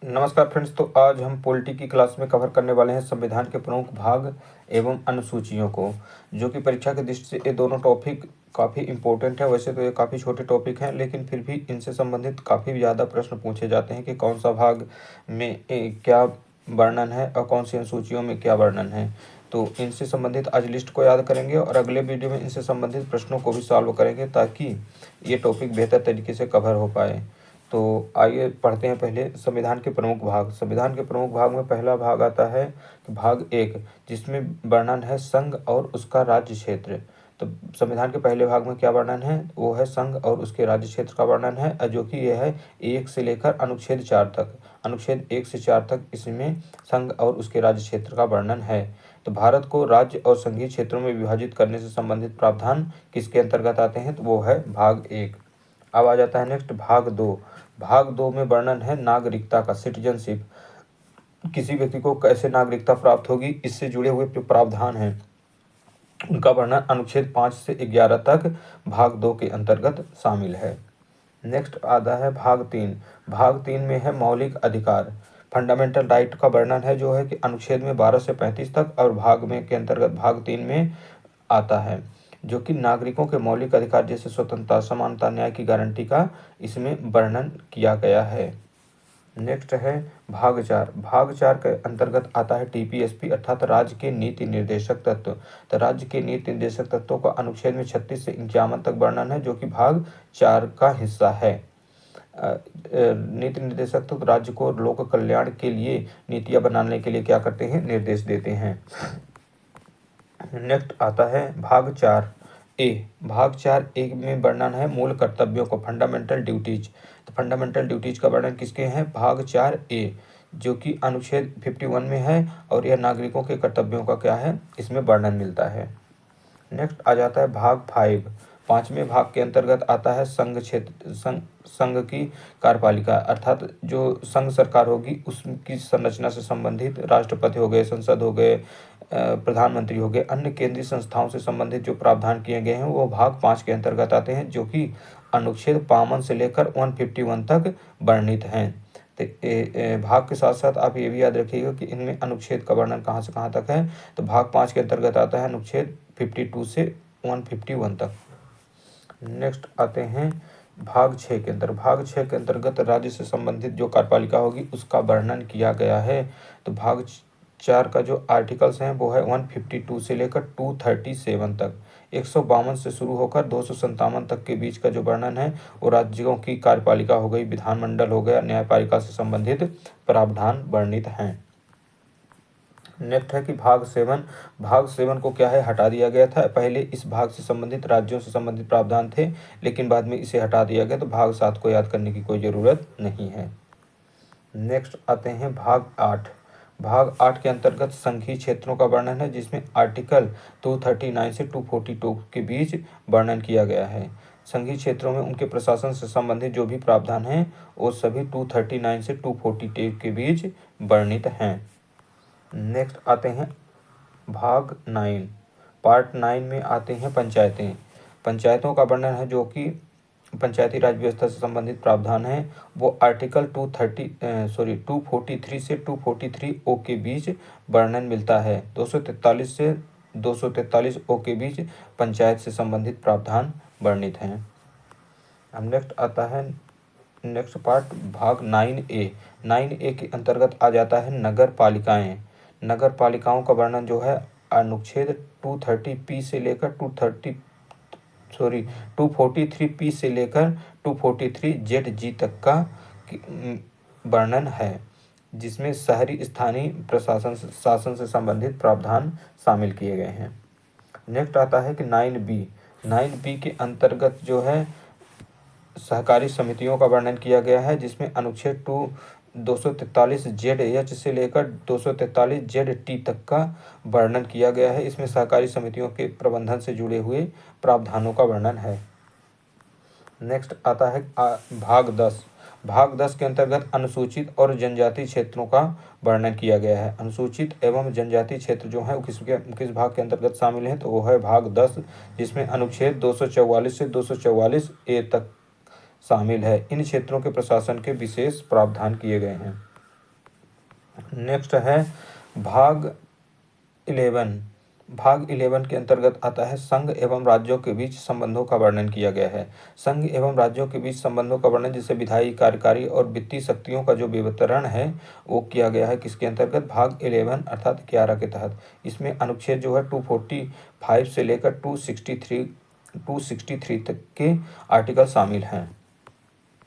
नमस्कार फ्रेंड्स। तो आज हम पॉलिटी की क्लास में कवर करने वाले हैं संविधान के प्रमुख भाग एवं अनुसूचियों को, जो कि परीक्षा की दृष्टि से ये दोनों टॉपिक काफ़ी इंपॉर्टेंट है। वैसे तो ये काफ़ी छोटे टॉपिक हैं, लेकिन फिर भी इनसे संबंधित काफ़ी ज़्यादा प्रश्न पूछे जाते हैं कि कौन सा भाग में क्या वर्णन है और कौन सी अनुसूचियों में क्या वर्णन है। तो इनसे संबंधित आज लिस्ट को याद करेंगे और अगले वीडियो में इनसे संबंधित प्रश्नों को भी सॉल्व करेंगे, ताकि ये टॉपिक बेहतर तरीके से कवर हो पाए। तो आइए पढ़ते हैं पहले संविधान के प्रमुख भाग। संविधान के प्रमुख भाग में पहला भाग आता है कि भाग 1, जिसमें वर्णन है संघ और उसका राज्य क्षेत्र। तो संविधान के पहले भाग में क्या वर्णन है, वो है संघ और उसके राज्य क्षेत्र का वर्णन है, जो कि यह है 1 से लेकर अनुच्छेद 4 तक। अनुच्छेद 1 से 4 तक इसमें संघ और उसके राज्य क्षेत्र का वर्णन है। तो भारत को राज्य और संघीय क्षेत्रों में विभाजित करने से संबंधित प्रावधान किसके अंतर्गत आते हैं, तो वो है भाग 1। अब आ जाता है नेक्स्ट भाग 2। भाग 2 में वर्णन है नागरिकता का, सिटीजनशिप। किसी व्यक्ति को कैसे नागरिकता प्राप्त होगी, इससे जुड़े हुए जो प्रावधान हैं उनका वर्णन अनुच्छेद 5 से 11 तक भाग 2 के अंतर्गत शामिल है। नेक्स्ट आता है भाग 3। भाग 3 में है मौलिक अधिकार, फंडामेंटल राइट का वर्णन है, जो है कि अनुच्छेद में 12 से 35 तक, और भाग में के अंतर्गत भाग 3 में आता है, जो कि नागरिकों के मौलिक अधिकार जैसे स्वतंत्रता, समानता, न्याय की गारंटी का इसमें वर्णन किया गया है। नेक्स्ट है भाग 4। भाग 4 के अंतर्गत आता है टीपीएसपी, अर्थात राज्य के नीति निर्देशक तत्व। तो राज्य के नीति निर्देशक तत्वों का अनुच्छेद में 36 से 51 तक वर्णन है, जो कि भाग 4 का हिस्सा है। नीति निर्देशक तत्व राज्य को लोक कल्याण के लिए नीतियां बनाने के लिए क्या करते हैं, निर्देश देते हैं। नेक्स्ट आता है भाग 4 ए। भाग 4 ए में वर्णन है मूल कर्तव्यों को, फंडामेंटल ड्यूटीज। तो फंडामेंटल ड्यूटीज का वर्णन किसके हैं, भाग 4 ए, जो कि अनुच्छेद 51 में है, और यह नागरिकों के कर्तव्यों का क्या है, इसमें वर्णन मिलता है। नेक्स्ट आ जाता है भाग 5। 5वें भाग के अंतर्गत आता है संघ क्षेत्र, संघ की कार्यपालिका, अर्थात जो संघ सरकार होगी उसकी संरचना से संबंधित राष्ट्रपति हो गए, संसद हो गए, प्रधानमंत्री हो गए, अन्य केंद्रीय संस्थाओं से संबंधित जो प्रावधान किए गए हैं वो भाग 5 के अंतर्गत आते हैं, जो कि अनुच्छेद 52 से लेकर 151 तक वर्णित हैं। तो भाग के साथ साथ आप ये भी याद रखिएगा कि इनमें अनुच्छेद का वर्णन कहाँ से कहाँ तक है। तो भाग 5 के अंतर्गत आता है अनुच्छेद 52 से 151 तक। नेक्स्ट आते हैं भाग 6 के अंदर। भाग 6 के अंतर्गत राज्य से संबंधित जो कार्यपालिका होगी उसका वर्णन किया गया है। तो भाग 4 का जो आर्टिकल्स हैं वो है 152 से लेकर 237 तक। 152 से शुरू होकर 257 तक के बीच का जो वर्णन है वो राज्यों की कार्यपालिका हो गई, विधानमंडल हो गया, न्यायपालिका से संबंधित प्रावधान वर्णित हैं। नेक्स्ट है कि भाग 7। भाग 7 को क्या है, हटा दिया गया था। पहले इस भाग से संबंधित राज्यों से संबंधित प्रावधान थे, लेकिन बाद में इसे हटा दिया गया, तो भाग 7 को याद करने की कोई ज़रूरत नहीं है। नेक्स्ट आते हैं भाग 8। भाग 8 के अंतर्गत संघीय क्षेत्रों का वर्णन है, जिसमें आर्टिकल 239 से 242 के बीच वर्णन किया गया है। संघीय क्षेत्रों में उनके प्रशासन से संबंधित जो भी प्रावधान हैं वो सभी 239 से 242 के बीच वर्णित हैं। नेक्स्ट आते हैं भाग 9। पार्ट 9 में आते हैं पंचायतें। पंचायतों का वर्णन है, जो कि पंचायती राज व्यवस्था से संबंधित प्रावधान है, वो आर्टिकल 243 से 243 ओ के बीच वर्णन मिलता है। 243 से 243 ओ के बीच पंचायत से संबंधित प्रावधान वर्णित हैं। अब नेक्स्ट आता है नेक्स्ट पार्ट भाग 9A। 9A के अंतर्गत आ जाता है नगर पालिकाएँ। नगर पालिकाओं का वर्णन जो है अनुच्छेद 243 से लेकर 243 से लेकर 243 ZG तक का वर्णन है, जिसमें शहरी स्थानीय प्रशासन शासन से संबंधित प्रावधान शामिल किए गए हैं। नेक्स्ट आता है कि 9B। 9B के अंतर्गत जो है सहकारी समितियों का वर्णन किया गया है, जिसमें अनुच्छेद 243 ZH से लेकर 243 ZT तक का वर्णन किया गया है। इसमें सहकारी समितियों के प्रबंधन से जुड़े हुए प्रावधानों का वर्णन है। नेक्स्ट आता है भाग 10। भाग 10 के अंतर्गत अनुसूचित और जनजाति क्षेत्रों का वर्णन किया गया है। अनुसूचित एवं जनजाति क्षेत्र जो है किस भाग के अंतर्गत शामिल हैं, तो वो है भाग 10, जिसमें अनुच्छेद 244 से 244 ए तक शामिल है। इन क्षेत्रों के प्रशासन के विशेष प्रावधान किए गए हैं। नेक्स्ट है भाग 11। भाग 11 के अंतर्गत आता है संघ एवं राज्यों के बीच संबंधों का वर्णन किया गया है। संघ एवं राज्यों के बीच संबंधों का वर्णन जैसे विधायी, कार्यकारी और वित्तीय शक्तियों का जो वितरण है वो किया गया है किसके अंतर्गत, भाग 11 अर्थात 11 के तहत। इसमें अनुच्छेद जो है 245 से लेकर 263 तक के आर्टिकल शामिल हैं।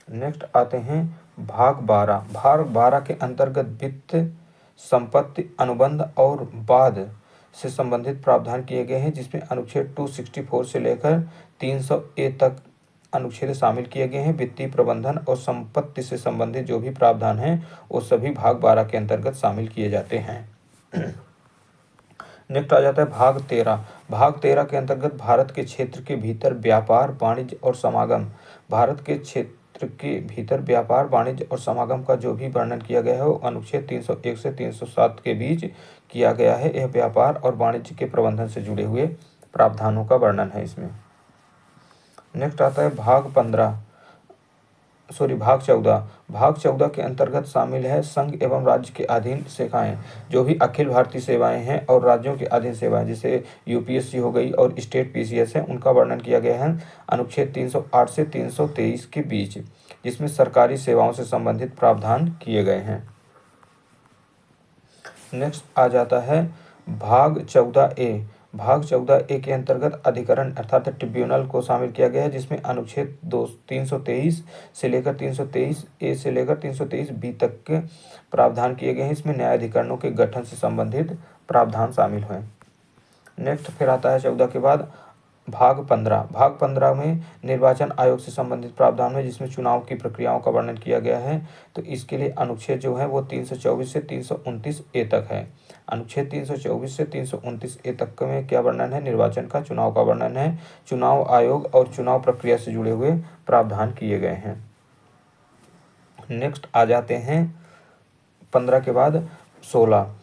नेक्स्ट आते हैं भाग 12। भाग 12 के अंतर्गत वित्त, संपत्ति, अनुबंध और वाद से संबंधित प्रावधान किए गए हैं, जिसमें अनुच्छेद 264 से लेकर 300A तक अनुच्छेद शामिल किए गए हैं। वित्तीय प्रबंधन और संपत्ति से संबंधित जो भी प्रावधान हैं वो सभी भाग 12 के अंतर्गत शामिल किए जाते हैं। नेक्स्ट आ जाता है भाग 13। भाग 13 के अंतर्गत भारत के क्षेत्र के भीतर व्यापार, वाणिज्य और समागम। भारत के क्षेत्र के भीतर व्यापार, वाणिज्य और समागम का जो भी वर्णन किया गया है वो अनुच्छेद 301 से 307 के बीच किया गया है। यह व्यापार और वाणिज्य के प्रबंधन से जुड़े हुए प्रावधानों का वर्णन है इसमें। नेक्स्ट आता है भाग 14। भाग 14 के अंतर्गत शामिल है संघ एवं राज्य के अधीन शाखाएं, जो भी अखिल भारतीय सेवाएं हैं और राज्यों के अधीन सेवाएं जैसे यूपीएससी हो गई और स्टेट पीसीएस है, उनका वर्णन किया गया है अनुच्छेद 308 से 323 के बीच, जिसमें सरकारी सेवाओं से संबंधित प्रावधान किए गए हैं। नेक्स्ट आ जाता है भाग 14A। भाग 14A के अंतर्गत अधिकरण अर्थात ट्रिब्यूनल को शामिल किया गया है, जिसमें अनुच्छेद 323 से लेकर 323A से लेकर 323B तक के प्रावधान किए गए हैं। इसमें न्यायाधिकरणों के गठन से संबंधित प्रावधान शामिल हैं। नेक्स्ट फिर आता है 14 के बाद भाग 15। भाग 15 में निर्वाचन आयोग से संबंधित प्रावधान है, जिसमें चुनाव की प्रक्रियाओं का वर्णन किया गया है। तो इसके लिए अनुच्छेद जो है वो 324 से 329A तक है। अनुच्छेद 324 से 329A तक में क्या वर्णन है, निर्वाचन का, चुनाव का वर्णन है। चुनाव आयोग और चुनाव प्रक्रिया से जुड़े हुए प्रावधान किए गए हैं। नेक्स्ट आ जाते हैं 15 के बाद 16।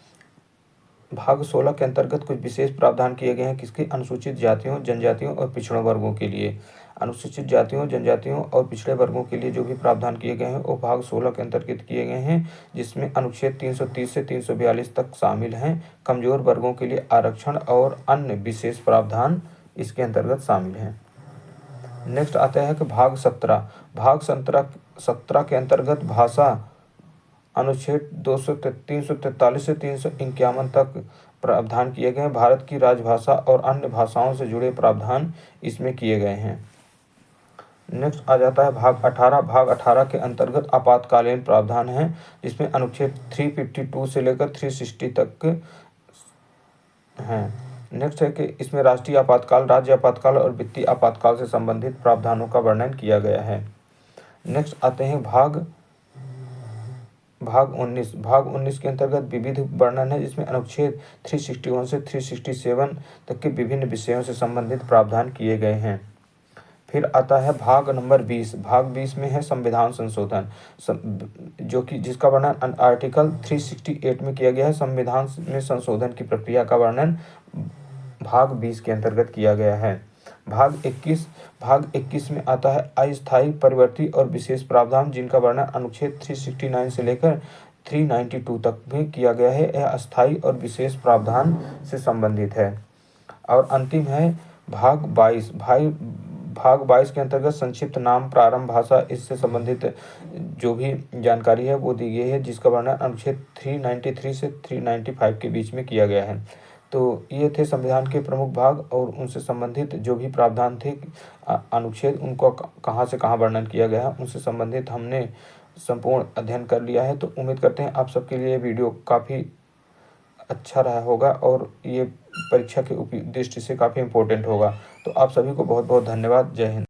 भाग 16 के अंतर्गत कुछ विशेष प्रावधान किए गए हैं किसके, अनुसूचित जातियों, जनजातियों और पिछड़ों वर्गों के लिए। अनुसूचित जातियों, जनजातियों और पिछड़े वर्गों के लिए जो भी प्रावधान किए गए हैं वो भाग 16 के अंतर्गत किए गए हैं, जिसमें अनुच्छेद 330 से 342 तक शामिल हैं। कमजोर वर्गों के लिए आरक्षण और अन्य विशेष प्रावधान इसके अंतर्गत शामिल हैं। नेक्स्ट आता है कि भाग 17। भाग 17 के अंतर्गत भाषा, अनुच्छेद 343 से 351 तक प्रावधान किए गए हैं। भारत की राजभाषा और अन्य भाषाओं से जुड़े प्रावधान इसमें किए गए हैं। नेक्स्ट आ जाता है भाग 18। भाग 18 के अंतर्गत आपातकालीन प्रावधान है, जिसमें अनुच्छेद 352 से लेकर 360 तक हैं। नेक्स्ट है कि इसमें राष्ट्रीय आपातकाल, राज्य आपातकाल और वित्तीय आपातकाल से संबंधित प्रावधानों का वर्णन किया गया है। नेक्स्ट आते हैं भाग 19। भाग 19 के अंतर्गत विविध वर्णन है, जिसमें अनुच्छेद 361 से 367 तक के विभिन्न विषयों से संबंधित प्रावधान किए गए हैं। फिर आता है भाग नंबर 20। भाग 20 में है संविधान संशोधन, जो कि जिसका वर्णन आर्टिकल 368 में किया गया है। संविधान में संशोधन की प्रक्रिया का वर्णन भाग 20 के अंतर्गत किया गया है। भाग 21 में आता है अस्थायी, परिवर्ती और विशेष प्रावधान, जिनका वर्णन अनुच्छेद 369 से लेकर 392 तक भी किया गया है। यह अस्थायी और विशेष प्रावधान से संबंधित है। और अंतिम है भाग 22। भाग 22 के अंतर्गत संक्षिप्त नाम, प्रारंभ, भाषा, इससे संबंधित जो भी जानकारी है वो दी गई है, जिसका वर्णन अनुच्छेद 393 से 395 के बीच में किया गया है। तो ये थे संविधान के प्रमुख भाग और उनसे संबंधित जो भी प्रावधान थे, अनुच्छेद, उनको कहाँ से कहाँ वर्णन किया गया है, उनसे संबंधित हमने संपूर्ण अध्ययन कर लिया है। तो उम्मीद करते हैं आप सबके लिए वीडियो काफ़ी अच्छा रहा होगा और ये परीक्षा के दृष्टि से काफ़ी इम्पोर्टेंट होगा। तो आप सभी को बहुत बहुत धन्यवाद। जय हिंद।